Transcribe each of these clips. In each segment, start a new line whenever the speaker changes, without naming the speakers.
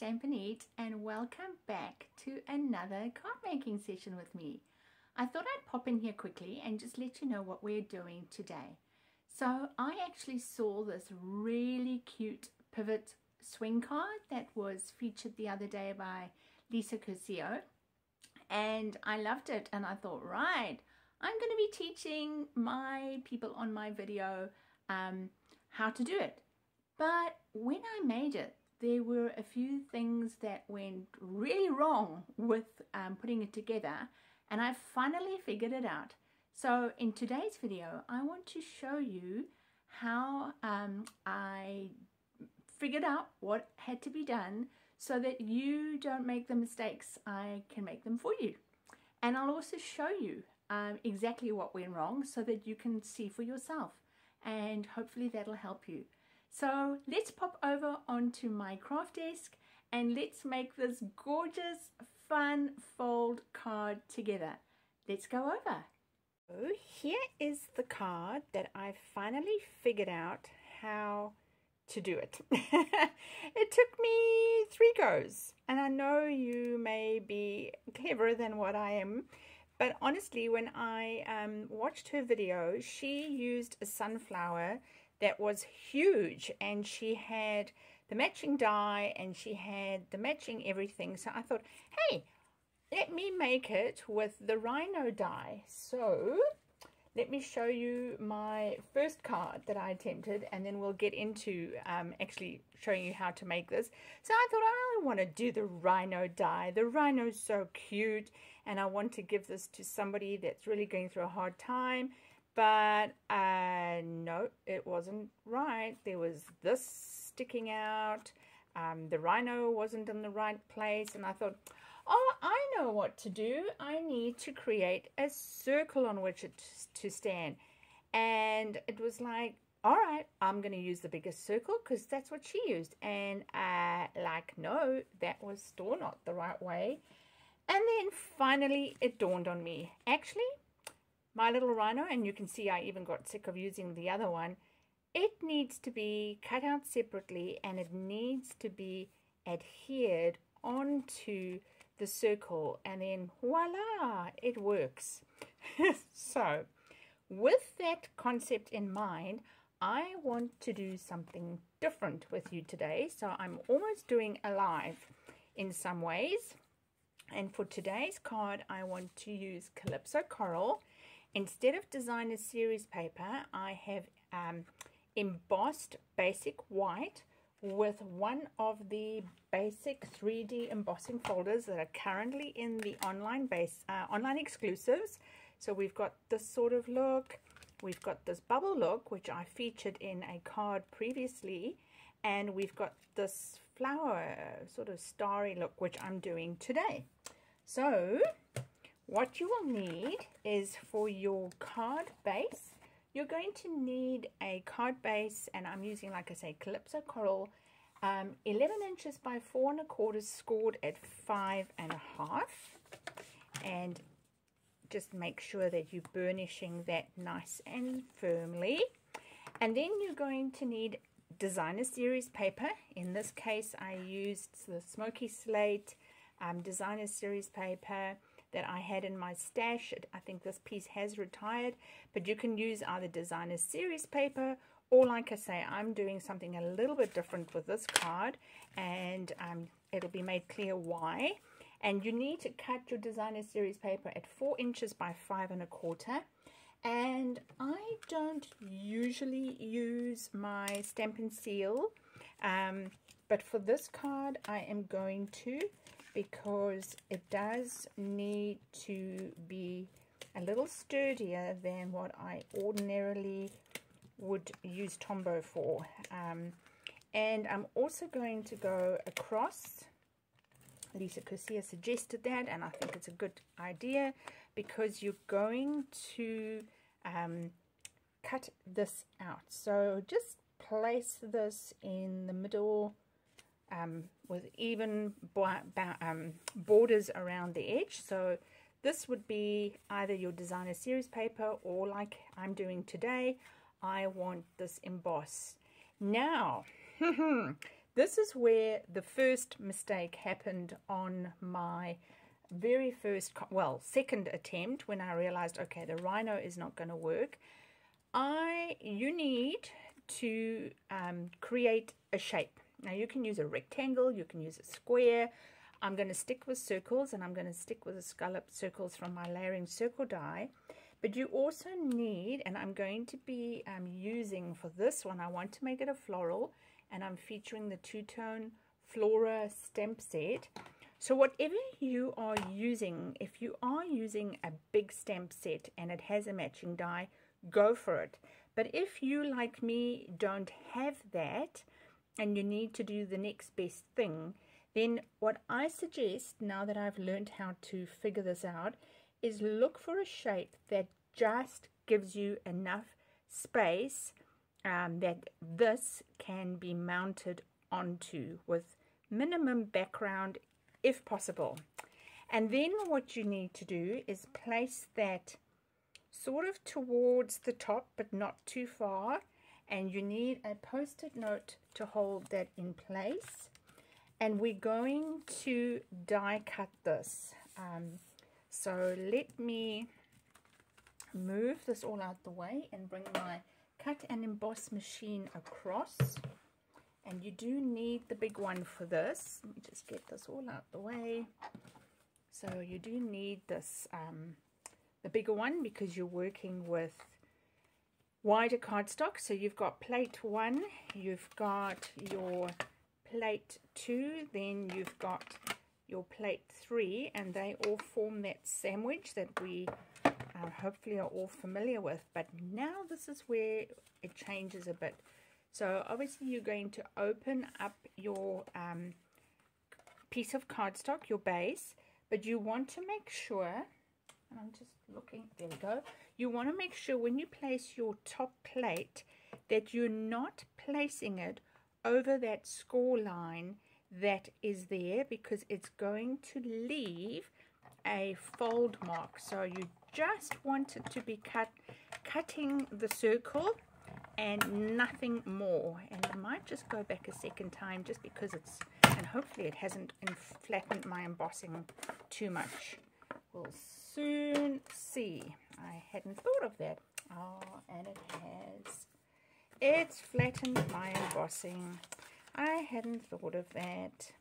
Stamp and Eat, and welcome back to another card making session with me. I thought I'd pop in here quickly and just let you know what we're doing today. So I actually saw this really cute pivot swing card that was featured the other day by Lisa Curcio, and I loved it, and I thought, right, I'm going to be teaching my people on my video how to do it. But when I made it, there were a few things that went really wrong with putting it together, and I finally figured it out. So in today's video, I want to show you how I figured out what had to be done so that you don't make the mistakes. I can make them for you. And I'll also show you exactly what went wrong so that you can see for yourself, and hopefully that'll help you. So let's pop over onto my craft desk and let's make this gorgeous, fun fold card together. Let's go over. So here is the card that I finally figured out how to do it. It took me 3 goes, and I know you may be cleverer than what I am, but honestly, when I watched her video, she used a sunflower that was huge, and she had the matching die and she had the matching everything. So I thought, hey, let me make it with the rhino die. So let me show you my first card that I attempted, and then we'll get into actually showing you how to make this. So I thought, I want to do the rhino die. The rhino's so cute, and I want to give this to somebody that's really going through a hard time. But no, it wasn't right. There was this sticking out. The rhino wasn't in the right place. And I thought, oh, I know what to do. I need to create a circle on which to stand. And it was like, all right, I'm going to use the biggest circle because that's what she used. And like, no, that was still not the right way. And then finally it dawned on me. Actually, my little rhino, and you can see I even got sick of using the other one, it needs to be cut out separately, and it needs to be adhered onto the circle, and then voila, it works. So with that concept in mind, I want to do something different with you today. So I'm almost doing a live in some ways, and for today's card I want to use Calypso Coral. Instead of designer series paper, I have embossed basic white with one of the basic 3D embossing folders that are currently in the online exclusives. So we've got this sort of look, we've got this bubble look, which I featured in a card previously, and we've got this flower sort of starry look, which I'm doing today. So what you will need is, for your card base, you're going to need a card base, and I'm using, like I say, Calypso Coral, 11 inches by 4 1/4, scored at 5.5, and just make sure that you're burnishing that nice and firmly. And then you're going to need designer series paper. In this case, I used the Smoky Slate designer series paper that I had in my stash. I think this piece has retired, but you can use either designer series paper, or, like I say, I'm doing something a little bit different with this card, and it'll be made clear why. And you need to cut your designer series paper at 4 inches by 5 1/4. And I don't usually use my Stamp and Seal, but for this card I am going to, because it does need to be a little sturdier than what I ordinarily would use Tombow for. And I'm also going to go across. Lisa Curcio suggested that, and I think it's a good idea, because you're going to cut this out. So just place this in the middle with even borders around the edge. So this would be either your designer series paper, or like I'm doing today, I want this embossed. Now This is where the first mistake happened on my very first, well, second attempt, when I realized, okay, the rhino is not going to work. You need to create a shape. Now you can use a rectangle, you can use a square. I'm going to stick with circles, and I'm going to stick with the scalloped circles from my layering circle die. But you also need, and I'm going to be using for this one, I want to make it a floral, and I'm featuring the two-tone Flora stamp set. So whatever you are using, if you are using a big stamp set and it has a matching die, go for it. But if you, like me, don't have that and you need to do the next best thing, then what I suggest, now that I've learned how to figure this out, is look for a shape that just gives you enough space that this can be mounted onto with minimum background if possible. And then what you need to do is place that sort of towards the top but not too far, and you need a post-it note to hold that in place. And we're going to die cut this. So let me move this all out the way and bring my cut and emboss machine across. And you do need the big one for this. Let me just get this all out the way. So you do need this, the bigger one, because you're working with wider cardstock. So you've got plate 1, you've got your plate 2, then you've got your plate 3, and they all form that sandwich that we hopefully are all familiar with. But now this is where it changes a bit. So obviously you're going to open up your piece of cardstock, your base, but you want to make sure, and I'm just looking, there we go, you want to make sure when you place your top plate that you're not placing it over that score line that is there, because it's going to leave a fold mark. So you just want it to be cutting the circle and nothing more. And I might just go back a second time just because it's, and hopefully it hasn't flattened my embossing too much. We'll soon see. I hadn't thought of that. Oh, and it has. It's flattened my embossing. I hadn't thought of that.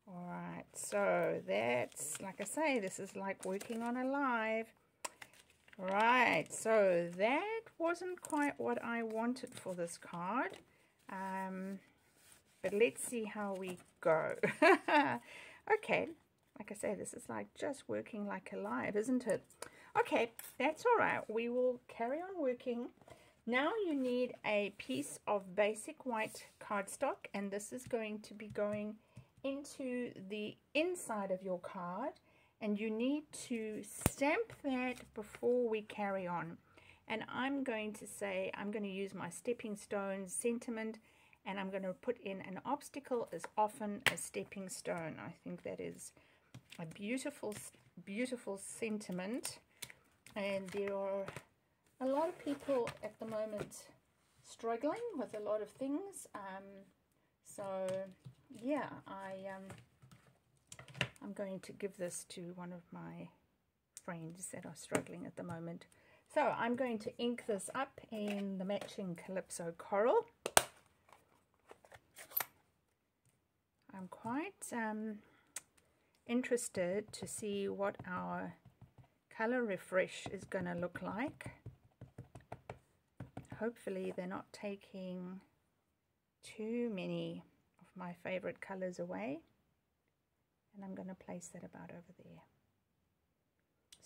Alright, so that's, like I say, this is like working on a live. Right, so that wasn't quite what I wanted for this card. But let's see how we go. Okay, like I say, this is like just working like a live, isn't it? Okay, that's alright. We will carry on working. Now you need a piece of basic white cardstock, and this is going to be going into the inside of your card, and you need to stamp that before we carry on. And I'm going to say, I'm going to use my stepping stone sentiment, and I'm going to put in an obstacle is often a stepping stone. I think that is a beautiful, beautiful sentiment, and there are a lot of people at the moment struggling with a lot of things. So yeah, I'm going to give this to one of my friends that are struggling at the moment. So I'm going to ink this up in the matching Calypso Coral. I'm quite interested to see what our color refresh is going to look like. Hopefully they're not taking too many of my favorite colors away. And I'm going to place that about over there.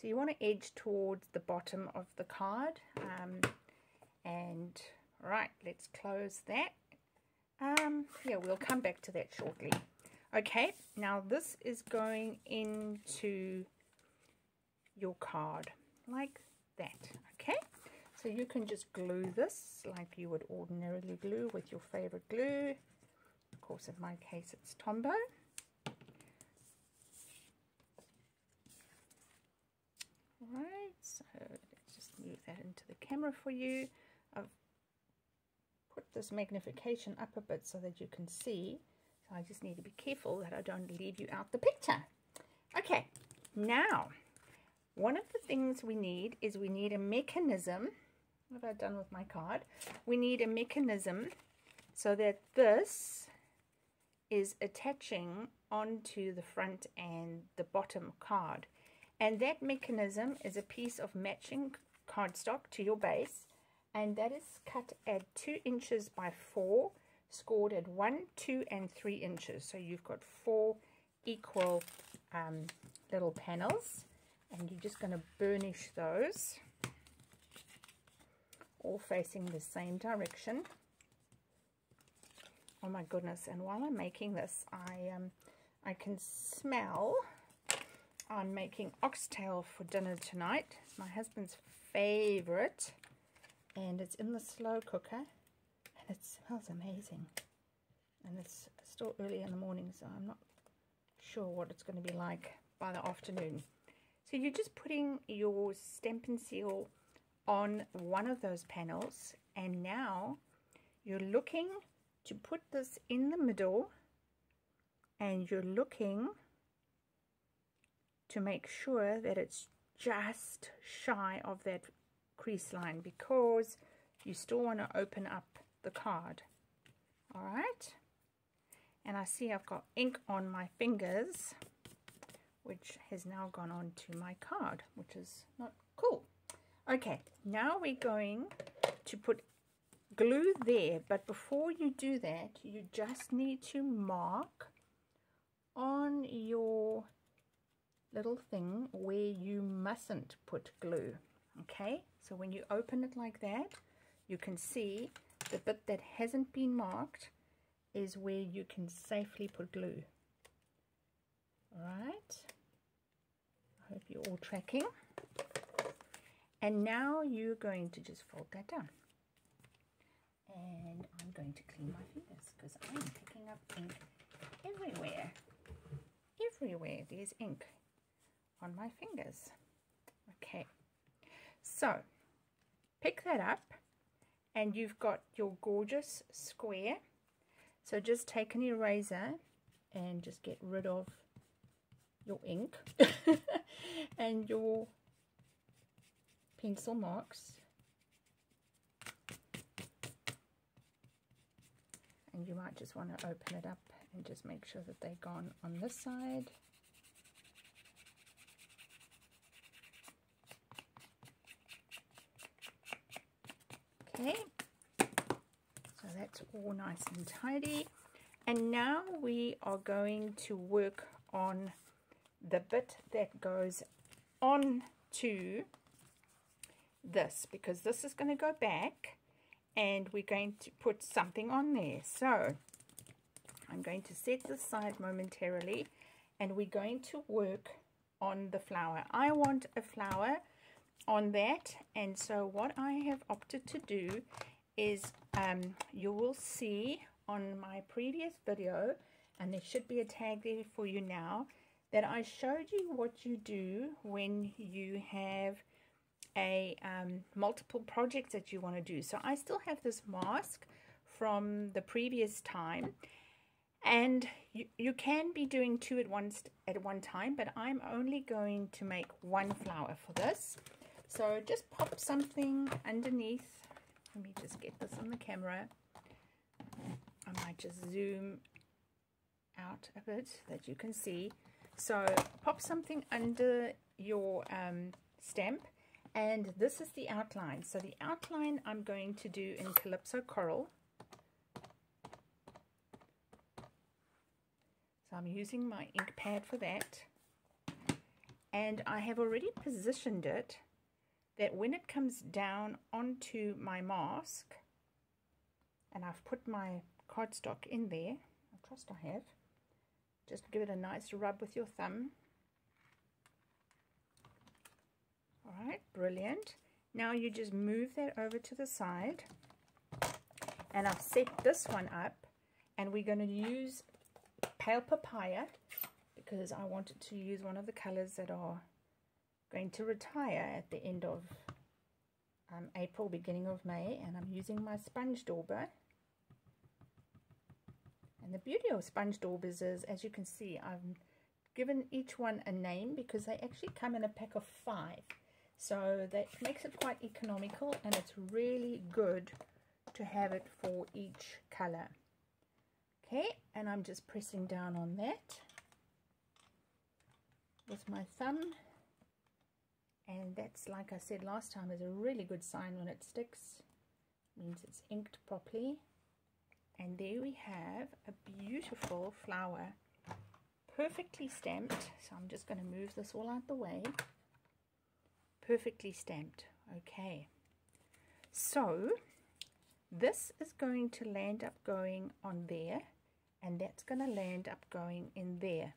So you want to edge towards the bottom of the card. And right, let's close that. Yeah, we'll come back to that shortly. Okay, now this is going into your card like that. Okay, so you can just glue this like you would ordinarily glue with your favorite glue. Of course, in my case, it's Tombow. Right, so let's just move that into the camera for you. I've put this magnification up a bit so that you can see. So I just need to be careful that I don't leave you out the picture. Okay, now one of the things we need is we need a mechanism. What have I done with my card? We need a mechanism so that this is attaching onto the front and the bottom card. And that mechanism is a piece of matching cardstock to your base, and that is cut at 2 inches by 4, scored at 1, 2, and 3 inches. So you've got 4 equal little panels, and you're just going to burnish those all facing the same direction. Oh my goodness, and while I'm making this, I can smell I'm making oxtail for dinner tonight. It's my husband's favorite, and it's in the slow cooker, and it smells amazing. And it's still early in the morning, so I'm not sure what it's going to be like by the afternoon. So you're just putting your Stampin' Seal on one of those panels, and now you're looking to put this in the middle, and you're looking to make sure that it's just shy of that crease line, because you still want to open up the card. All right, and I see I've got ink on my fingers, which has now gone on to my card, which is not cool. Okay, now we're going to put glue there, but before you do that, you just need to mark on your little thing where you mustn't put glue. Okay, so when you open it like that, you can see the bit that hasn't been marked is where you can safely put glue. All right, I hope you're all tracking. And now you're going to just fold that down. And I'm going to clean my fingers because I'm picking up ink everywhere. Everywhere there's ink on my fingers. Okay, so pick that up, and you've got your gorgeous square. So just take an eraser and just get rid of your ink and your pencil marks, and you might just want to open it up and just make sure that they're gone on this side. Okay, so that's all nice and tidy, and now we are going to work on the bit that goes on to this, because this is going to go back and we're going to put something on there. So I'm going to set this aside momentarily, and we're going to work on the flower. I want a flower on that, and so what I have opted to do is you will see on my previous video, and there should be a tag there for you now, that I showed you what you do when you have a multiple projects that you want to do. So I still have this mask from the previous time, and you can be doing 2 at one time, but I'm only going to make 1 flower for this. So just pop something underneath. Let me just get this on the camera. I might just zoom out a bit so that you can see. So pop something under your stamp, and this is the outline. So the outline I'm going to do in Calypso Coral. So I'm using my ink pad for that, and I have already positioned it that when it comes down onto my mask, and I've put my cardstock in there, I trust I have, just give it a nice rub with your thumb. Alright, brilliant. Now you just move that over to the side, and I've set this one up, and we're going to use Pale Papaya because I wanted to use one of the colors that are going to retire at the end of April, beginning of May, and I'm using my sponge dauber And the beauty of sponge daubers is, as you can see, I've given each one a name because they actually come in a pack of 5. So that makes it quite economical, and it's really good to have it for each color. Okay, and I'm just pressing down on that with my thumb. And that's, like I said last time, is a really good sign when it sticks. It means it's inked properly. And there we have a beautiful flower, perfectly stamped. So I'm just going to move this all out the way. Perfectly stamped. Okay. So this is going to land up going on there, and that's going to land up going in there.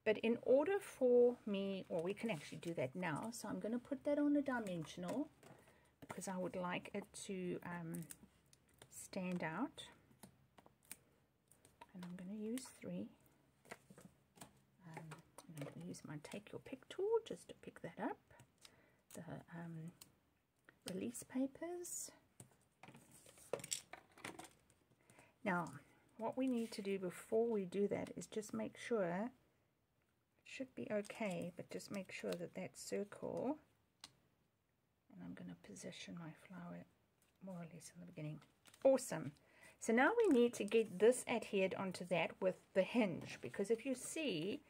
But in order for me, or we can actually do that now, so I'm going to put that on a dimensional because I would like it to stand out. And I'm going to use 3. And I'm going to use my take your pick tool just to pick that up. The release papers. Now, what we need to do before we do that is just make sure, it should be okay, but just make sure that that circle, and I'm going to position my flower more or less in the beginning. Awesome. So now we need to get this adhered onto that with the hinge, because if you see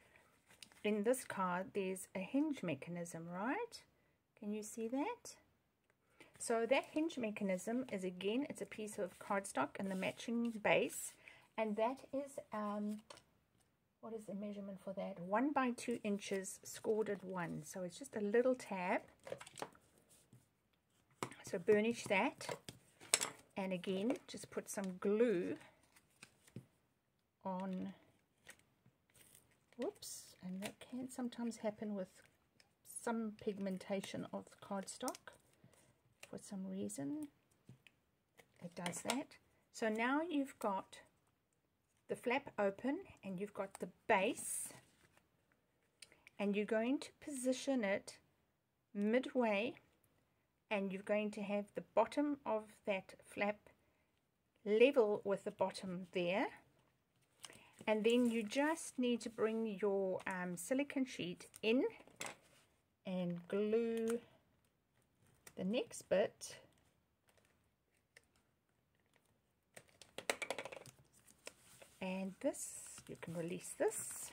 in this card there's a hinge mechanism, right? Can you see that? So that hinge mechanism is, again, it's a piece of cardstock and the matching base, and that is what is the measurement for that? 1 by 2 inches scored at 1. So it's just a little tab. So burnish that. And again, just put some glue on. Whoops. And that can sometimes happen with some pigmentation of the cardstock. For some reason, it does that. So now you've got the flap open and you've got the base, and you're going to position it midway, and you're going to have the bottom of that flap level with the bottom there, and then you just need to bring your silicone sheet in and glue the next bit and this. You can release this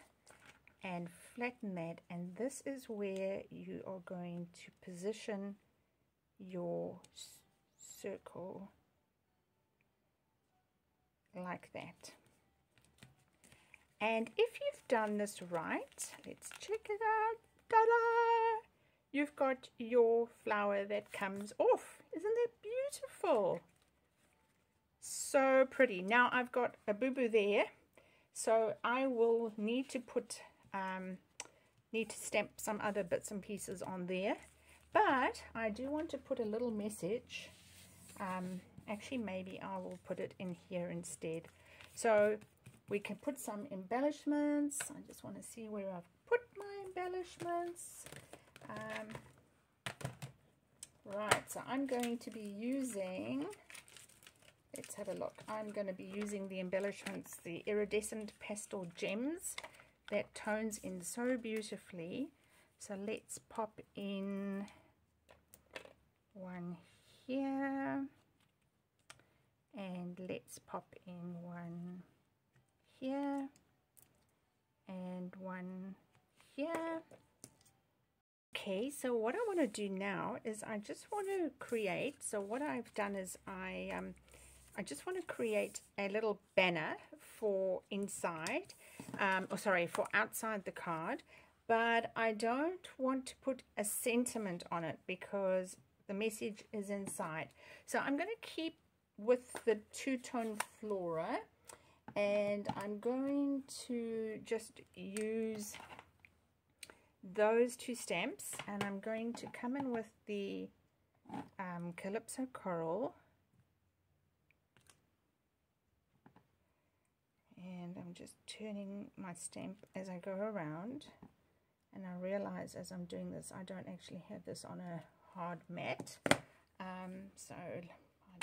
and flatten that, and this is where you are going to position your circle like that. And if you've done this right, let's check it out. Ta-da! You've got your flower that comes off. Isn't that beautiful? So pretty. Now I've got a boo-boo there, so I will need to put stamp some other bits and pieces on there, but I do want to put a little message. Actually, maybe I will put it in here instead, so we can put some embellishments. I just want to see where I've put my embellishments. Right, so I'm going to be using, let's have a look. I'm going to be using the embellishments, the iridescent pastel gems that tones in so beautifully. So let's pop in one here, and let's pop in one here, and one here. Okay, so what I want to do now is I just want to create, so what I've done is I just want to create a little banner for inside, for outside the card, but I don't want to put a sentiment on it because the message is inside. So I'm going to keep with the two-tone flora, and I'm going to just use those 2 stamps, and I'm going to come in with the Calypso Coral, and I'm just turning my stamp as I go around, and I realize as I'm doing this I don't actually have this on a hard mat, so I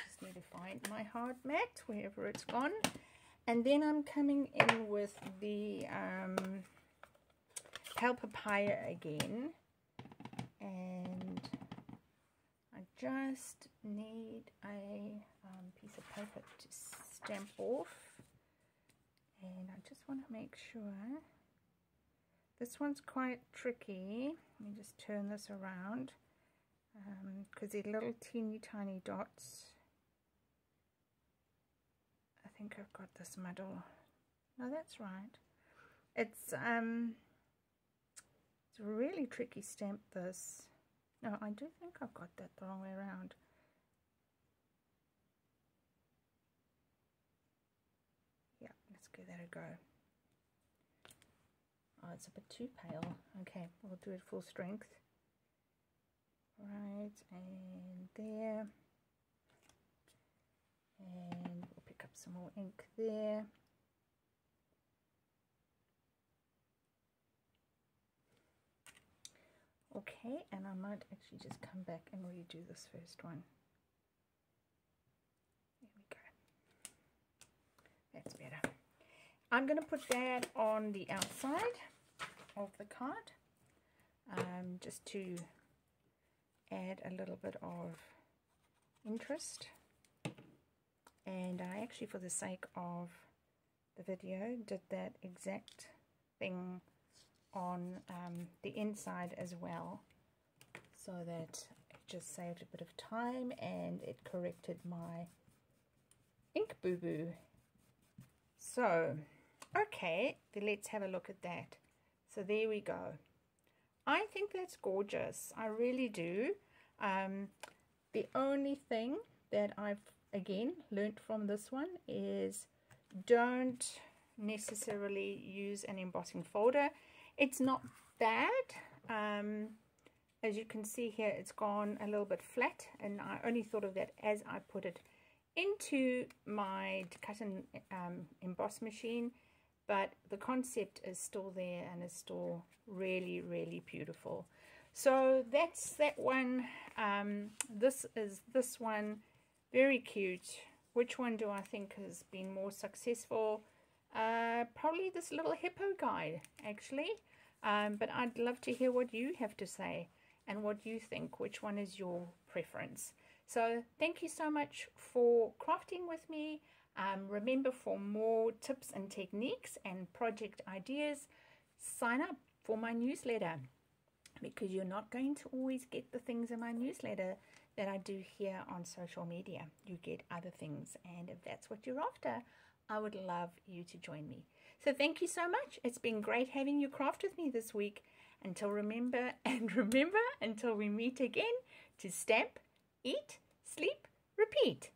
just need to find my hard mat wherever it's gone. And then I'm coming in with the pale papaya again. And I just need a piece of paper to stamp off. And I just want to make sure. This one's quite tricky. Let me just turn this around. Because they're little teeny tiny dots. I think I've got this muddle. No, that's right. It's a really tricky stamp, this. No, I do think I've got that the wrong way around. Yeah, let's give that a go. Oh, it's a bit too pale. Okay, we'll do it full strength. Right, and there. And we'll pick up some more ink there. Okay, and I might actually just come back and redo this first one. There we go. That's better. I'm going to put that on the outside of the card, just to add a little bit of interest. And I actually, for the sake of the video, did that exact thing on the inside as well, so that it just saved a bit of time and it corrected my ink boo-boo. So, okay, then let's have a look at that. So there we go. I think that's gorgeous. I really do. The only thing that I've again learned from this one is don't necessarily use an embossing folder. It's not bad. As you can see here, it's gone a little bit flat, and I only thought of that as I put it into my cut and emboss machine, but the concept is still there and is still really, really beautiful. So that's that one. This is this one. Very cute. Which one do I think has been more successful? Probably this little hippo guy, actually. But I'd love to hear what you have to say and what you think. Which one is your preference? So thank you so much for crafting with me. Remember, for more tips and techniques and project ideas, sign up for my newsletter, because you're not going to always get the things in my newsletter that I do here on social media. You get other things, and if that's what you're after, I would love you to join me. So thank you so much. It's been great having you craft with me this week. Until remember, until we meet again, to stamp, eat, sleep, repeat.